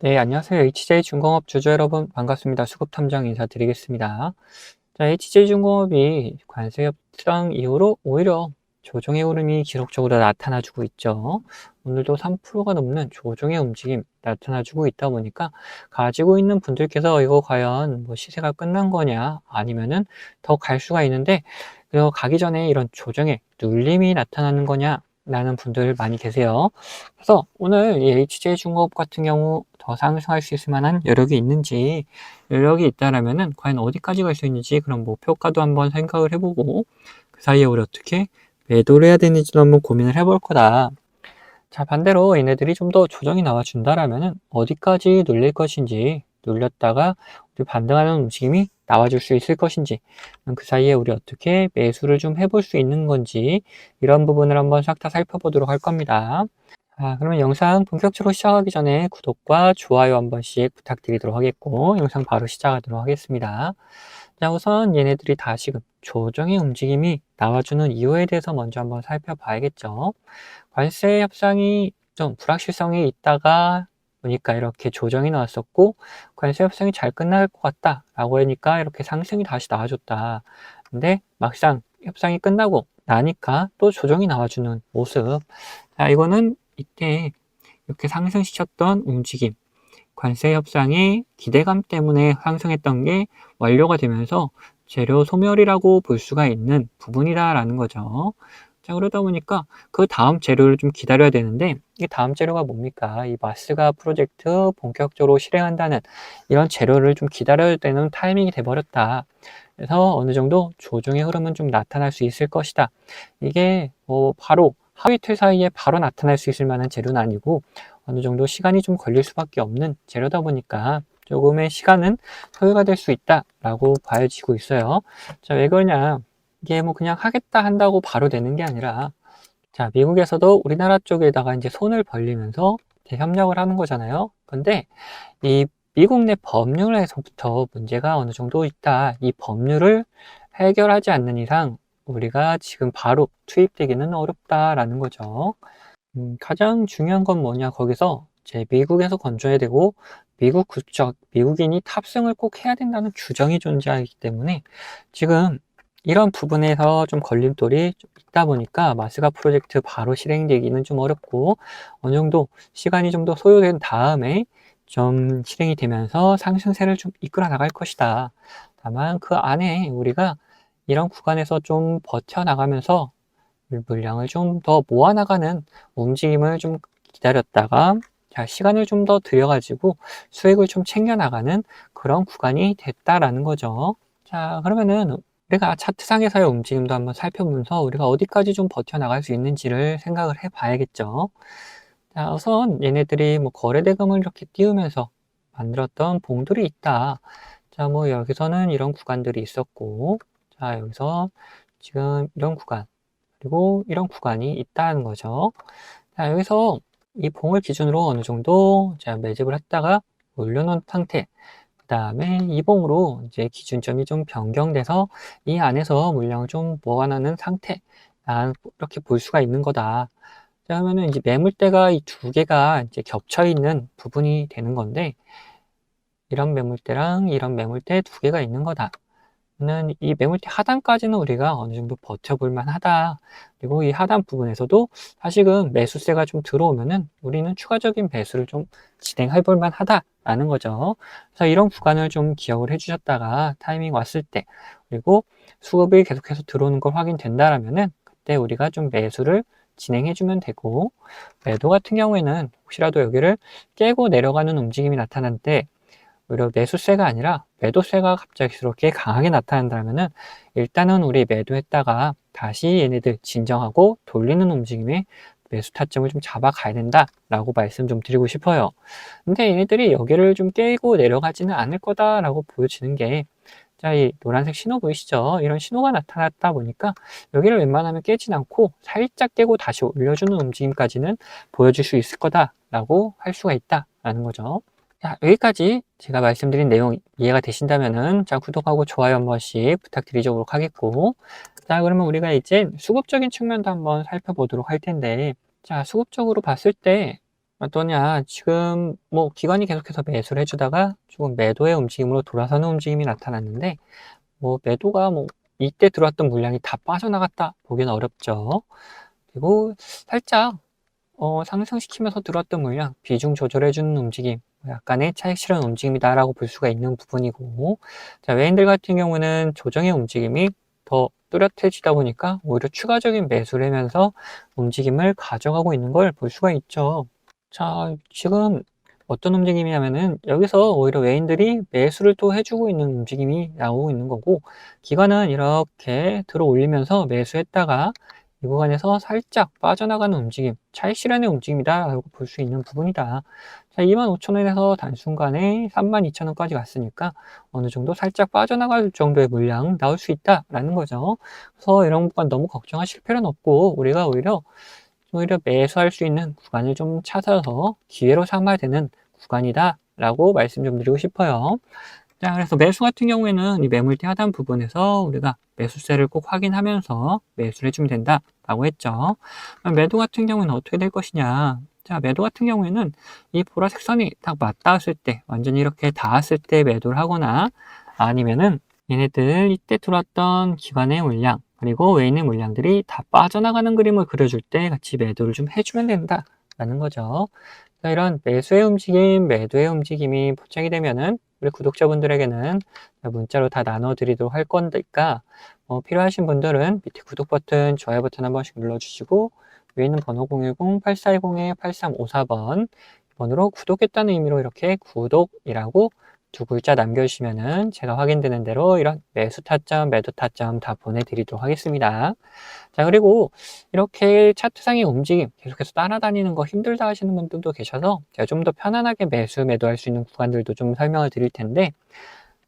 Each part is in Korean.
네, 안녕하세요. HJ중공업 주주 여러분 반갑습니다. 수급탐정 인사드리겠습니다. 자, HJ중공업이 관세 협상 이후로 오히려 조정의 흐름이 기록적으로 나타나주고 있죠. 오늘도 3%가 넘는 조정의 움직임 나타나주고 있다 보니까 가지고 있는 분들께서 이거 과연 뭐 시세가 끝난 거냐 아니면은 더 갈 수가 있는데 가기 전에 이런 조정의 눌림이 나타나는 거냐 라는 분들 많이 계세요. 그래서 오늘 이 HJ중공업 같은 경우 더 상승할 수 있을 만한 여력이 있는지, 여력이 있다라면은 과연 어디까지 갈 수 있는지 그런 목표가도 한번 생각을 해보고 그 사이에 우리 어떻게 매도를 해야 되는지도 한번 고민을 해볼 거다. 자, 반대로 얘네들이 좀 더 조정이 나와준다라면은 어디까지 눌릴 것인지, 눌렸다가 우리 반등하는 움직임이 나와줄 수 있을 것인지, 그 사이에 우리 어떻게 매수를 좀 해볼 수 있는 건지, 이런 부분을 한번 싹 다 살펴보도록 할 겁니다. 그러면 영상 본격적으로 시작하기 전에 구독과 좋아요 한 번씩 부탁드리도록 하겠고, 영상 바로 시작하도록 하겠습니다. 자, 우선 얘네들이 다시금 조정의 움직임이 나와주는 이유에 대해서 먼저 한번 살펴봐야겠죠. 관세 협상이 좀 불확실성이 있다가 보니까 이렇게 조정이 나왔었고, 관세 협상이 잘 끝날 것 같다라고 하니까 이렇게 상승이 다시 나와줬다. 근데 막상 협상이 끝나고 나니까 또 조정이 나와주는 모습. 자, 이거는 이때 이렇게 상승시켰던 움직임, 관세 협상의 기대감 때문에 상승했던 게 완료가 되면서 재료 소멸이라고 볼 수가 있는 부분이다라는 거죠. 자, 그러다 보니까 그 다음 재료를 좀 기다려야 되는데, 이 다음 재료가 뭡니까? 이 마스가 프로젝트 본격적으로 실행한다는 이런 재료를 좀 기다려야 되는 타이밍이 돼버렸다. 그래서 어느 정도 조정의 흐름은 좀 나타날 수 있을 것이다. 이게 바로 하위 틀 사이에 바로 나타날 수 있을 만한 재료는 아니고 어느 정도 시간이 좀 걸릴 수밖에 없는 재료다 보니까 조금의 시간은 소요가 될 수 있다라고 봐지고 있어요. 자, 왜 그러냐? 이게 뭐 그냥 하겠다 한다고 바로 되는 게 아니라, 자, 미국에서도 우리나라 쪽에다가 이제 손을 벌리면서 협력을 하는 거잖아요. 근데 이 미국 내 법률에서부터 문제가 어느 정도 있다. 이 법률을 해결하지 않는 이상 우리가 지금 바로 투입되기는 어렵다라는 거죠. 가장 중요한 건 뭐냐, 거기서 제 미국에서 건져야 되고 미국 국적, 미국인이 탑승을 꼭 해야 된다는 규정이 존재하기 때문에 지금 이런 부분에서 좀 걸림돌이 좀 있다 보니까 마스가 프로젝트 바로 실행되기는 좀 어렵고 어느 정도 시간이 좀 더 소요된 다음에 좀 실행이 되면서 상승세를 좀 이끌어 나갈 것이다. 다만 그 안에 우리가 이런 구간에서 좀 버텨나가면서 물량을 좀 더 모아나가는 움직임을 좀 기다렸다가, 자, 시간을 좀 더 들여가지고 수익을 좀 챙겨나가는 그런 구간이 됐다라는 거죠. 자, 그러면은 우리가 차트상에서의 움직임도 한번 살펴보면서 우리가 어디까지 좀 버텨나갈 수 있는지를 생각을 해 봐야겠죠. 자, 우선 얘네들이 뭐 거래대금을 이렇게 띄우면서 만들었던 봉들이 있다. 자, 뭐 여기서는 이런 구간들이 있었고, 자, 여기서 지금 이런 구간, 그리고 이런 구간이 있다는 거죠. 자, 여기서 이 봉을 기준으로 어느 정도 자, 매집을 했다가 올려놓은 상태. 그 다음에 이 봉으로 이제 기준점이 좀 변경돼서 이 안에서 물량을 좀 모아놓는 상태. 이렇게 볼 수가 있는 거다. 자, 그러면은 이제 매물대가 이 두 개가 이제 겹쳐 있는 부분이 되는 건데, 이런 매물대랑 이런 매물대 두 개가 있는 거다. 는 이 매물대 하단까지는 우리가 어느 정도 버텨볼 만하다. 그리고 이 하단 부분에서도 다시금 매수세가 좀 들어오면은 우리는 추가적인 배수를 좀 진행해 볼 만하다라는 거죠. 그래서 이런 구간을 좀 기억을 해주셨다가 타이밍 왔을 때, 그리고 수급이 계속해서 들어오는 걸 확인된다라면은 그때 우리가 좀 매수를 진행해 주면 되고, 매도 같은 경우에는 혹시라도 여기를 깨고 내려가는 움직임이 나타날 때 오히려 매수세가 아니라 매도세가 갑작스럽게 강하게 나타난다면은 일단은 우리 매도했다가 다시 얘네들 진정하고 돌리는 움직임에 매수 타점을 좀 잡아가야 된다라고 말씀 좀 드리고 싶어요. 근데 얘네들이 여기를 좀 깨고 내려가지는 않을 거다라고 보여지는 게, 자, 이 노란색 신호 보이시죠? 이런 신호가 나타났다 보니까 여기를 웬만하면 깨진 않고 살짝 깨고 다시 올려주는 움직임까지는 보여줄 수 있을 거다라고 할 수가 있다라는 거죠. 자, 여기까지 제가 말씀드린 내용 이해가 되신다면은 자, 구독하고 좋아요 한 번씩 부탁드리도록 하겠고, 자, 그러면 우리가 이제 수급적인 측면도 한번 살펴보도록 할 텐데, 자, 수급적으로 봤을 때 어떠냐? 지금 뭐 기관이 계속해서 매수를 해주다가 조금 매도의 움직임으로 돌아서는 움직임이 나타났는데, 뭐 매도가 뭐 이때 들어왔던 물량이 다 빠져나갔다 보기는 어렵죠. 그리고 살짝 상승시키면서 들어왔던 물량 비중 조절해주는 움직임, 약간의 차익 실현 움직임이다라고 볼 수가 있는 부분이고, 자, 외인들 같은 경우는 조정의 움직임이 더 뚜렷해지다 보니까 오히려 추가적인 매수를 하면서 움직임을 가져가고 있는 걸 볼 수가 있죠. 자, 지금 어떤 움직임이냐면은 여기서 오히려 외인들이 매수를 또 해주고 있는 움직임이 나오고 있는 거고, 기관은 이렇게 들어 올리면서 매수했다가 이 구간에서 살짝 빠져나가는 움직임, 차익 실현의 움직임이다 라고 볼 수 있는 부분이다. 자, 25,000원에서 단순간에 32,000원까지 갔으니까 어느 정도 살짝 빠져나갈 정도의 물량 나올 수 있다라는 거죠. 그래서 이런 구간 너무 걱정하실 필요는 없고, 우리가 오히려 매수할 수 있는 구간을 좀 찾아서 기회로 삼아야 되는 구간이다 라고 말씀 좀 드리고 싶어요. 자, 그래서 매수 같은 경우에는 이 매물대 하단 부분에서 우리가 매수세를 꼭 확인하면서 매수를 해주면 된다 라고 했죠. 매도 같은 경우는 어떻게 될 것이냐. 자, 매도 같은 경우에는 이 보라색 선이 딱 맞닿았을 때, 완전히 이렇게 닿았을 때 매도를 하거나, 아니면은 얘네들 이때 들어왔던 기관의 물량 그리고 외에 있는 물량들이 다 빠져나가는 그림을 그려줄 때 같이 매도를 좀 해주면 된다 라는 거죠. 자, 이런 매수의 움직임, 매도의 움직임이 포착이 되면은 우리 구독자분들에게는 문자로 다 나눠 드리도록 할 거니까, 필요하신 분들은 밑에 구독 버튼, 좋아요 버튼 한 번씩 눌러주시고, 위에 있는 번호 010-8410-8354번 번으로 구독했다는 의미로 이렇게 구독이라고 두 글자 남겨주시면은 제가 확인되는 대로 이런 매수 타점, 매도 타점 다 보내드리도록 하겠습니다. 자, 그리고 이렇게 차트상의 움직임 계속해서 따라다니는 거 힘들다 하시는 분들도 계셔서 제가 좀 더 편안하게 매수, 매도할 수 있는 구간들도 좀 설명을 드릴 텐데,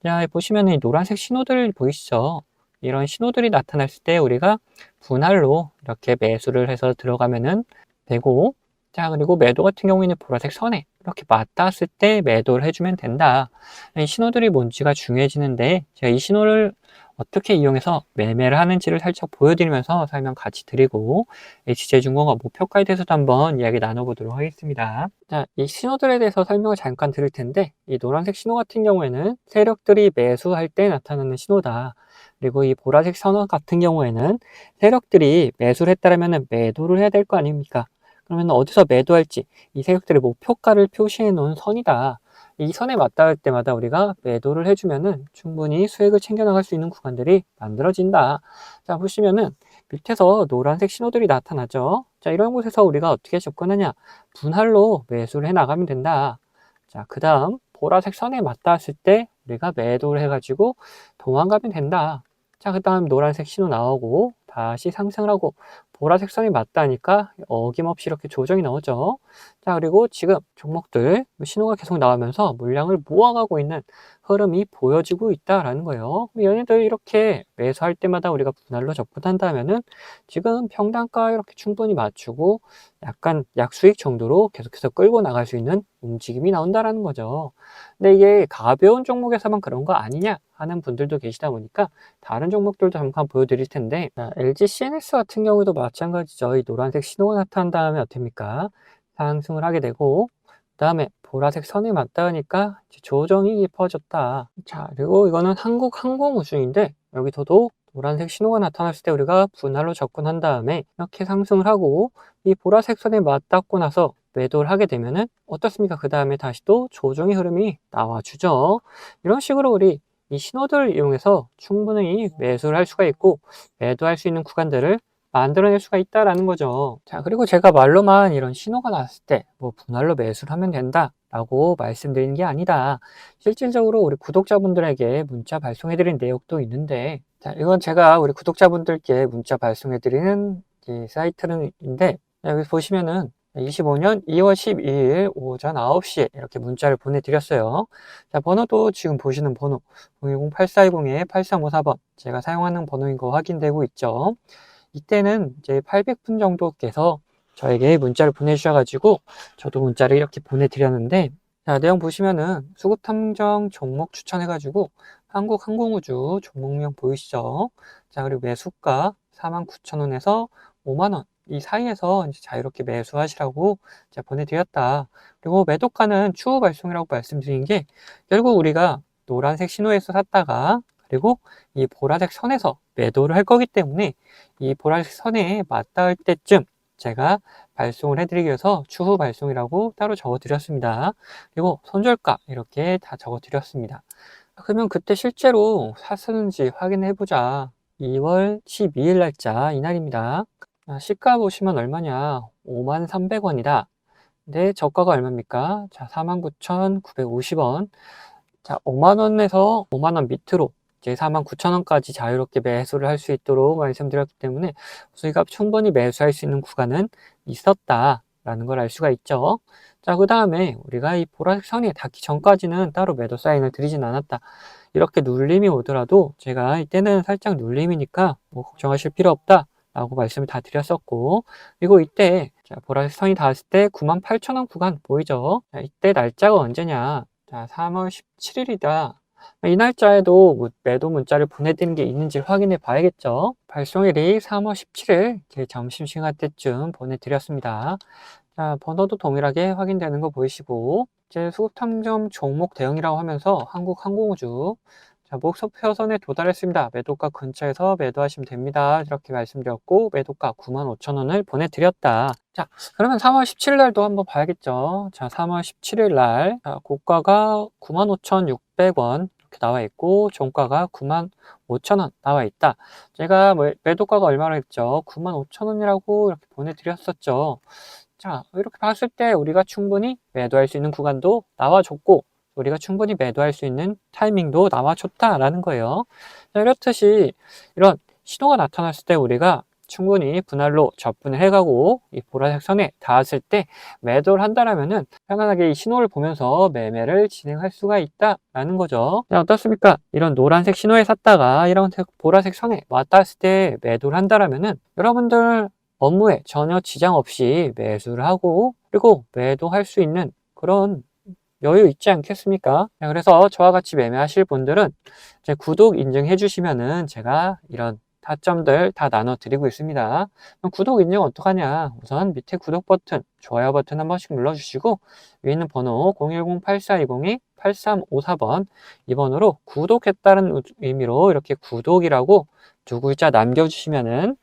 자, 보시면은 이 노란색 신호들 보이시죠? 이런 신호들이 나타났을 때 우리가 분할로 이렇게 매수를 해서 들어가면은 되고, 자, 그리고 매도 같은 경우에는 보라색 선에 이렇게 맞닿았을 때 매도를 해주면 된다. 이 신호들이 뭔지가 중요해지는데, 제가 이 신호를 어떻게 이용해서 매매를 하는지를 살짝 보여드리면서 설명 같이 드리고, HJ중공업 목표가에 대해서도 한번 이야기 나눠보도록 하겠습니다. 자, 이 신호들에 대해서 설명을 잠깐 드릴 텐데, 이 노란색 신호 같은 경우에는 세력들이 매수할 때 나타나는 신호다. 그리고 이 보라색 선호 같은 경우에는 세력들이 매수를 했다면 매도를 해야 될 거 아닙니까? 그러면 어디서 매도할지 이 세력들의 목표가를 표시해 놓은 선이다. 이 선에 맞닿을 때마다 우리가 매도를 해주면은 충분히 수익을 챙겨나갈 수 있는 구간들이 만들어진다. 자, 보시면은 밑에서 노란색 신호들이 나타나죠. 자, 이런 곳에서 우리가 어떻게 접근하냐? 분할로 매수를 해 나가면 된다. 자, 그 다음 보라색 선에 맞닿았을 때 우리가 매도를 해가지고 도망가면 된다. 자, 그 다음 노란색 신호 나오고 다시 상승을 하고 보라색 선이 맞다니까 어김없이 이렇게 조정이 나오죠. 자, 그리고 지금 종목들 신호가 계속 나오면서 물량을 모아가고 있는 흐름이 보여지고 있다라는 거예요. 얘네들 이렇게 매수할 때마다 우리가 분할로 접근한다면은 지금 평단가 이렇게 충분히 맞추고 약간 약수익 정도로 계속해서 끌고 나갈 수 있는 움직임이 나온다라는 거죠. 근데 이게 가벼운 종목에서만 그런 거 아니냐 하는 분들도 계시다 보니까 다른 종목들도 잠깐 보여드릴 텐데, 자, LG CNS 같은 경우도 마찬가지죠. 이 노란색 신호가 나타난 다음에 어떻습니까? 상승을 하게 되고, 그 다음에 보라색 선에 맞닿으니까 조정이 깊어졌다. 자, 그리고 이거는 한국항공우주인데 여기서도 노란색 신호가 나타났을 때 우리가 분할로 접근한 다음에 이렇게 상승을 하고 이 보라색 선에 맞닿고 나서 매도를 하게 되면은 어떻습니까? 그 다음에 다시 또 조정의 흐름이 나와주죠. 이런 식으로 우리 이 신호들을 이용해서 충분히 매수를 할 수가 있고 매도할 수 있는 구간들을 만들어낼 수가 있다라는 거죠. 자, 그리고 제가 말로만 이런 신호가 났을 때 뭐 분할로 매수를 하면 된다 라고 말씀드리는 게 아니다. 실질적으로 우리 구독자분들에게 문자 발송해드린 내용도 있는데, 자, 이건 제가 우리 구독자분들께 문자 발송해드리는 이 사이트인데, 여기 보시면은 25년 2월 12일 오전 9시에 이렇게 문자를 보내드렸어요. 자, 번호도 지금 보시는 번호 010-8420-8354번 제가 사용하는 번호인 거 확인되고 있죠. 이때는 이제 800분 정도께서 저에게 문자를 보내주셔가지고 저도 문자를 이렇게 보내드렸는데, 자, 내용 보시면은 수급탐정 종목 추천해가지고 한국항공우주 종목명 보이시죠? 자, 그리고 매수가 49,000원에서 5만원 이 사이에서 이제 자유롭게 매수하시라고 제가 보내드렸다. 그리고 매도가는 추후 발송이라고 말씀드린 게 결국 우리가 노란색 신호에서 샀다가 그리고 이 보라색 선에서 매도를 할 거기 때문에 이 보라색 선에 맞닿을 때쯤 제가 발송을 해드리기 위해서 추후 발송이라고 따로 적어드렸습니다. 그리고 손절가 이렇게 다 적어드렸습니다. 그러면 그때 실제로 샀었는지 확인해보자. 2월 12일 날짜 이날입니다. 시가 보시면 얼마냐? 53,300원이다. 근데 저가가 얼마입니까? 자, 49,950원. 자, 5만원에서 5만원 밑으로 이제 49,000원까지 자유롭게 매수를 할 수 있도록 말씀드렸기 때문에 수익가 충분히 매수할 수 있는 구간은 있었다라는 걸 알 수가 있죠. 자, 그 다음에 우리가 이 보라색 선이 닿기 전까지는 따로 매도 사인을 드리진 않았다. 이렇게 눌림이 오더라도 제가 이때는 살짝 눌림이니까 뭐 걱정하실 필요 없다 라고 말씀을 다 드렸었고, 그리고 이때 자, 보라색 선이 닿았을 때 98,000원 구간 보이죠? 자, 이때 날짜가 언제냐? 자, 3월 17일이다. 이 날짜에도 매도 문자를 보내드린 게 있는지 확인해 봐야겠죠. 발송일이 3월 17일 점심시간 때쯤 보내드렸습니다. 자, 번호도 동일하게 확인되는 거 보이시고, 이제 수급탐정 종목 대응이라고 하면서 한국항공우주, 자, 목표선에 도달했습니다. 매도가 근처에서 매도하시면 됩니다. 이렇게 말씀드렸고, 매도가 95,000원을 보내드렸다. 자, 그러면 3월 17일 날도 한번 봐야겠죠. 자, 3월 17일 날, 자, 고가가 95,600원 이렇게 나와 있고, 종가가 95,000원 나와 있다. 제가 매도가가 얼마나 했죠? 95,000원이라고 이렇게 보내드렸었죠. 자, 이렇게 봤을 때 우리가 충분히 매도할 수 있는 구간도 나와줬고, 우리가 충분히 매도할 수 있는 타이밍도 나와줬다라는 거예요. 자, 이렇듯이 이런 신호가 나타났을 때 우리가 충분히 분할로 접근을 해가고 이 보라색 선에 닿았을 때 매도를 한다라면은 편안하게 이 신호를 보면서 매매를 진행할 수가 있다라는 거죠. 자, 어떻습니까? 이런 노란색 신호에 샀다가 이런 보라색 선에 맞닿았을 때 매도를 한다라면은 여러분들 업무에 전혀 지장 없이 매수를 하고 그리고 매도할 수 있는 그런 여유 있지 않겠습니까? 그래서 저와 같이 매매하실 분들은 제 구독 인증해 주시면은 제가 이런 타점들 다 나눠 드리고 있습니다. 그럼 구독 인증 어떡하냐? 우선 밑에 구독 버튼, 좋아요 버튼 한 번씩 눌러 주시고 위에 있는 번호 010-8420-8354번 이 번호로 구독했다는 의미로 이렇게 구독이라고 두 글자 남겨 주시면은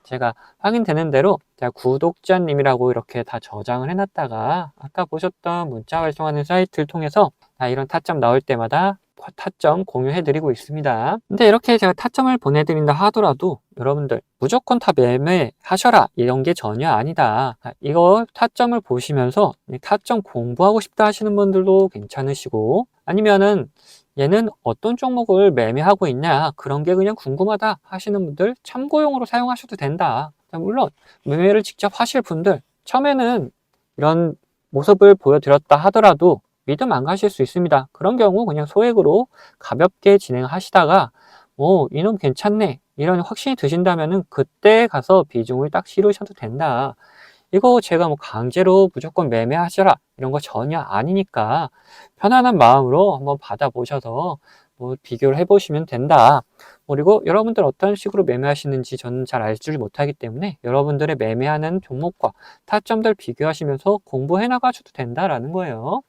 제가 확인되는 대로 제가 구독자님이라고 이렇게 다 저장을 해놨다가 아까 보셨던 문자 발송하는 사이트를 통해서 이런 타점 나올 때마다 타점 공유해드리고 있습니다. 근데 이렇게 제가 타점을 보내드린다 하더라도 여러분들 무조건 다 매매하셔라 이런 게 전혀 아니다. 이거 타점을 보시면서 타점 공부하고 싶다 하시는 분들도 괜찮으시고 아니면은 얘는 어떤 종목을 매매하고 있냐 그런 게 그냥 궁금하다 하시는 분들 참고용으로 사용하셔도 된다. 물론 매매를 직접 하실 분들 처음에는 이런 모습을 보여드렸다 하더라도 믿음 안 가실 수 있습니다. 그런 경우 그냥 소액으로 가볍게 진행하시다가 이놈 괜찮네 이런 확신이 드신다면은 그때 가서 비중을 딱 실으셔도 된다. 이거 제가 강제로 무조건 매매하셔라 이런 거 전혀 아니니까 편안한 마음으로 한번 받아보셔서 비교를 해보시면 된다. 그리고 여러분들 어떤 식으로 매매하시는지 저는 잘 알지 못하기 때문에 여러분들의 매매하는 종목과 타점들 비교하시면서 공부해 나가셔도 된다라는 거예요.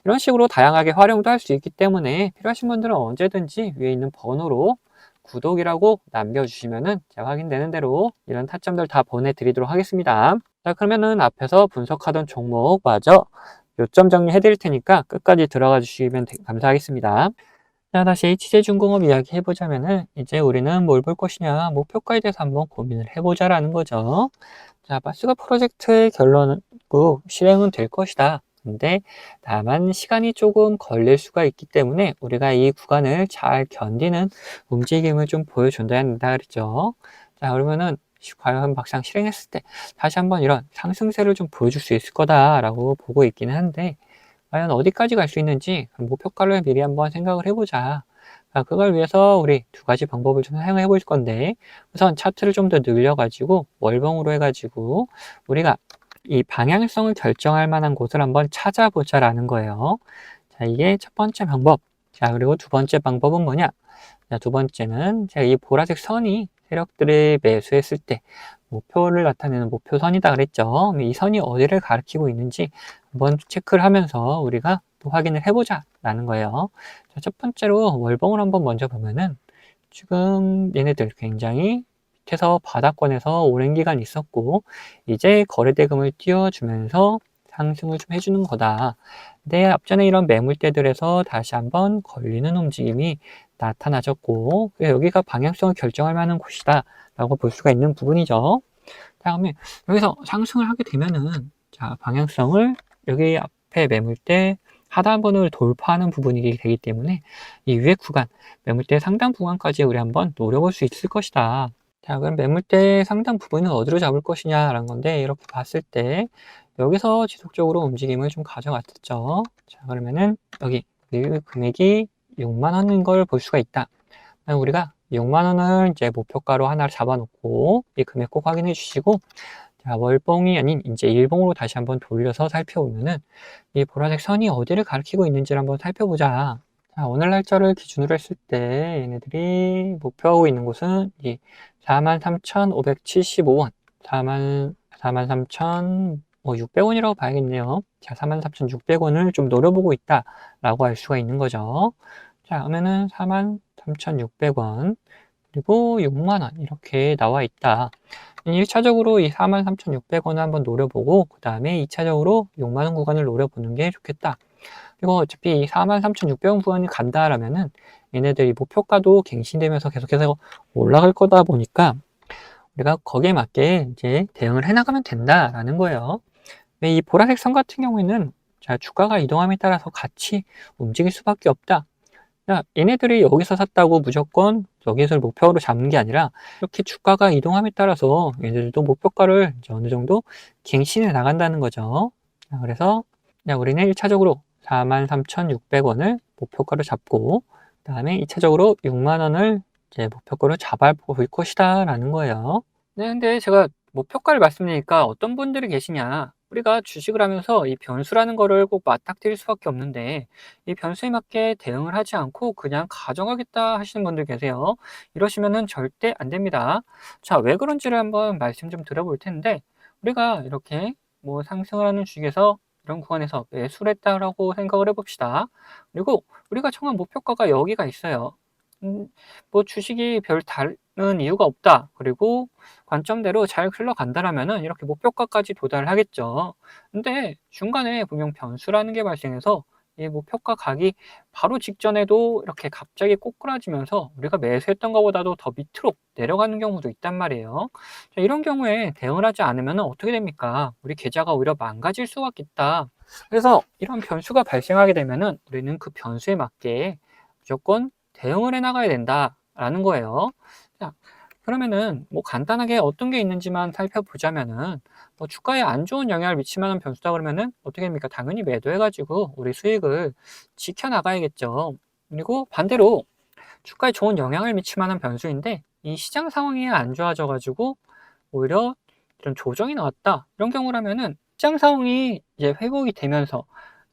이런 식으로 다양하게 활용도 할 수 있기 때문에 필요하신 분들은 언제든지 위에 있는 번호로 구독이라고 남겨주시면은 제가 확인되는 대로 이런 타점들 다 보내드리도록 하겠습니다. 자, 그러면은 앞에서 분석하던 종목마저 요점 정리해 드릴 테니까 끝까지 들어가 주시면 감사하겠습니다. 자, 다시 HJ중공업 이야기 해보자면은 이제 우리는 뭘 볼 것이냐 목표가에 대해서 한번 고민을 해보자라는 거죠. 자, 마스가 프로젝트의 결론은 실행은 될 것이다. 근데 다만 시간이 조금 걸릴 수가 있기 때문에 우리가 이 구간을 잘 견디는 움직임을 좀 보여준다 한다 그랬죠. 자, 그러면은 과연 막상 실행했을 때 다시 한번 이런 상승세를 좀 보여줄 수 있을 거다라고 보고 있기는 한데 과연 어디까지 갈 수 있는지 목표가를 미리 한번 생각을 해보자. 그걸 위해서 우리 두 가지 방법을 좀 사용해 볼 건데 우선 차트를 좀 더 늘려가지고 월봉으로 해가지고 우리가 이 방향성을 결정할 만한 곳을 한번 찾아보자라는 거예요. 자, 이게 첫 번째 방법. 자, 그리고 두 번째 방법은 뭐냐? 자, 두 번째는 제가 이 보라색 선이 세력들을 매수했을 때 목표를 나타내는 목표선이다 그랬죠. 이 선이 어디를 가리키고 있는지 한번 체크를 하면서 우리가 또 확인을 해보자 라는 거예요. 자, 첫 번째로 월봉을 한번 먼저 보면은 지금 얘네들 굉장히 밑에서 바닥권에서 오랜 기간 있었고 이제 거래대금을 띄워주면서 상승을 좀 해주는 거다. 근데 앞전에 이런 매물대들에서 다시 한번 걸리는 움직임이 나타나졌고 여기가 방향성을 결정할 만한 곳이다 라고 볼 수가 있는 부분이죠. 다음에 여기서 상승을 하게 되면은 자 방향성을 여기 앞에 매물대 하단선을 돌파하는 부분이 되기 때문에 이 위에 구간 매물대 상단 구간까지 우리 한번 노려볼 수 있을 것이다. 자 그럼 매물대 상단 부분은 어디로 잡을 것이냐 라는 건데 이렇게 봤을 때 여기서 지속적으로 움직임을 좀 가져갔죠. 자 그러면은 여기 금액이 6만 원인 걸 볼 수가 있다. 우리가 6만 원을 이제 목표가로 하나를 잡아놓고 이 금액 꼭 확인해 주시고 자, 월봉이 아닌 이제 일봉으로 다시 한번 돌려서 살펴보면은 이 보라색 선이 어디를 가리키고 있는지를 한번 살펴보자. 자, 오늘 날짜를 기준으로 했을 때 얘네들이 목표하고 있는 곳은 이 43,575원, 43,600원이라고 봐야겠네요. 자, 43,600원을 좀 노려보고 있다라고 할 수가 있는 거죠. 자, 그러면은 43,600원 그리고 6만원 이렇게 나와 있다. 1차적으로 이 43,600원을 한번 노려보고 그 다음에 2차적으로 6만원 구간을 노려보는 게 좋겠다. 그리고 어차피 이 43,600원 구간이 간다라면은 얘네들이 목표가도 갱신되면서 계속해서 올라갈 거다 보니까 우리가 거기에 맞게 이제 대응을 해나가면 된다라는 거예요. 이 보라색 선 같은 경우에는 자, 주가가 이동함에 따라서 같이 움직일 수밖에 없다. 야, 얘네들이 여기서 샀다고 무조건 여기서 목표로 잡는 게 아니라 이렇게 주가가 이동함에 따라서 얘네들도 목표가를 이제 어느 정도 갱신해 나간다는 거죠. 자, 그래서 우리는 1차적으로 43,600원을 목표가로 잡고 그 다음에 2차적으로 6만 원을 이제 목표가로 잡아볼 것이다 라는 거예요. 네, 근데 제가 목표가를 말씀드리니까 어떤 분들이 계시냐 우리가 주식을 하면서 이 변수라는 거를 꼭 맞닥뜨릴 수밖에 없는데 이 변수에 맞게 대응을 하지 않고 그냥 가져가겠다 하시는 분들 계세요. 이러시면은 절대 안 됩니다. 자, 왜 그런지를 한번 말씀 좀 드려볼 텐데 우리가 이렇게 뭐 상승을 하는 주식에서 이런 구간에서 매수를 했다라고 생각을 해봅시다. 그리고 우리가 정한 목표가가 여기가 있어요. 뭐 주식이 별 다른 이유가 없다. 그리고 관점대로 잘 흘러간다라면은 이렇게 목표가까지 도달을 하겠죠. 근데 중간에 분명 변수라는 게 발생해서 이 목표가 가기 바로 직전에도 이렇게 갑자기 꼬꾸라지면서 우리가 매수했던 것보다도 더 밑으로 내려가는 경우도 있단 말이에요. 자, 이런 경우에 대응을 하지 않으면 어떻게 됩니까? 우리 계좌가 오히려 망가질 수가 있다. 그래서 이런 변수가 발생하게 되면은 우리는 그 변수에 맞게 무조건 대응을 해 나가야 된다라는 거예요. 자, 그러면은 뭐 간단하게 어떤 게 있는지만 살펴보자면은 뭐 주가에 안 좋은 영향을 미칠 만한 변수다 그러면은 어떻게 됩니까? 당연히 매도해 가지고 우리 수익을 지켜 나가야겠죠. 그리고 반대로 주가에 좋은 영향을 미칠 만한 변수인데 이 시장 상황이 안 좋아져 가지고 오히려 이런 조정이 나왔다. 이런 경우라면은 시장 상황이 이제 회복이 되면서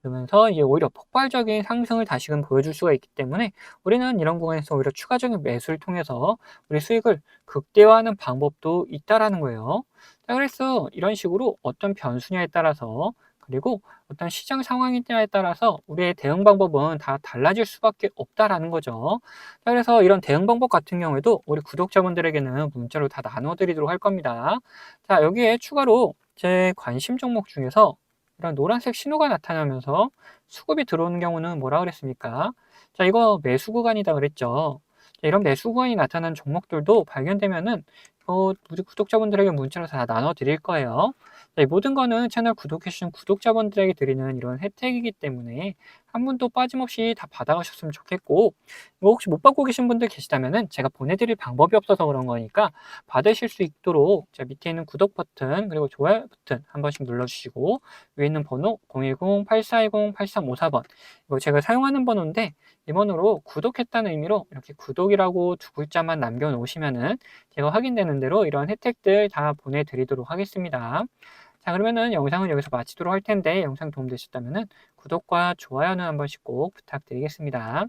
그러면서 이제 오히려 폭발적인 상승을 다시금 보여줄 수가 있기 때문에 우리는 이런 구간에서 오히려 추가적인 매수를 통해서 우리 수익을 극대화하는 방법도 있다라는 거예요. 자, 그래서 이런 식으로 어떤 변수냐에 따라서 그리고 어떤 시장 상황이냐에 따라서 우리의 대응 방법은 다 달라질 수밖에 없다라는 거죠. 자, 그래서 이런 대응 방법 같은 경우에도 우리 구독자분들에게는 문자로 다 나눠 드리도록 할 겁니다. 자, 여기에 추가로 제 관심 종목 중에서 이런 노란색 신호가 나타나면서 수급이 들어오는 경우는 뭐라 그랬습니까? 자, 이거 매수 구간이다 그랬죠. 자, 이런 매수 구간이 나타난 종목들도 발견되면은 우리 구독자분들에게 문자로 다 나눠 드릴 거예요. 자, 이 모든 거는 채널 구독해주신 구독자분들에게 드리는 이런 혜택이기 때문에 한 분도 빠짐없이 다 받아가셨으면 좋겠고, 뭐 혹시 못 받고 계신 분들 계시다면은 제가 보내드릴 방법이 없어서 그런 거니까 받으실 수 있도록 자, 밑에 있는 구독 버튼 그리고 좋아요 버튼 한 번씩 눌러주시고 위에 있는 번호 010-8420-8354번 이거 제가 사용하는 번호인데 이 번호로 구독했다는 의미로 이렇게 구독이라고 두 글자만 남겨놓으시면은 제가 확인되는 대로 이런 혜택들 다 보내드리도록 하겠습니다. 자, 그러면은 영상은 여기서 마치도록 할 텐데 영상 도움되셨다면은 구독과 좋아요는 한 번씩 꼭 부탁드리겠습니다.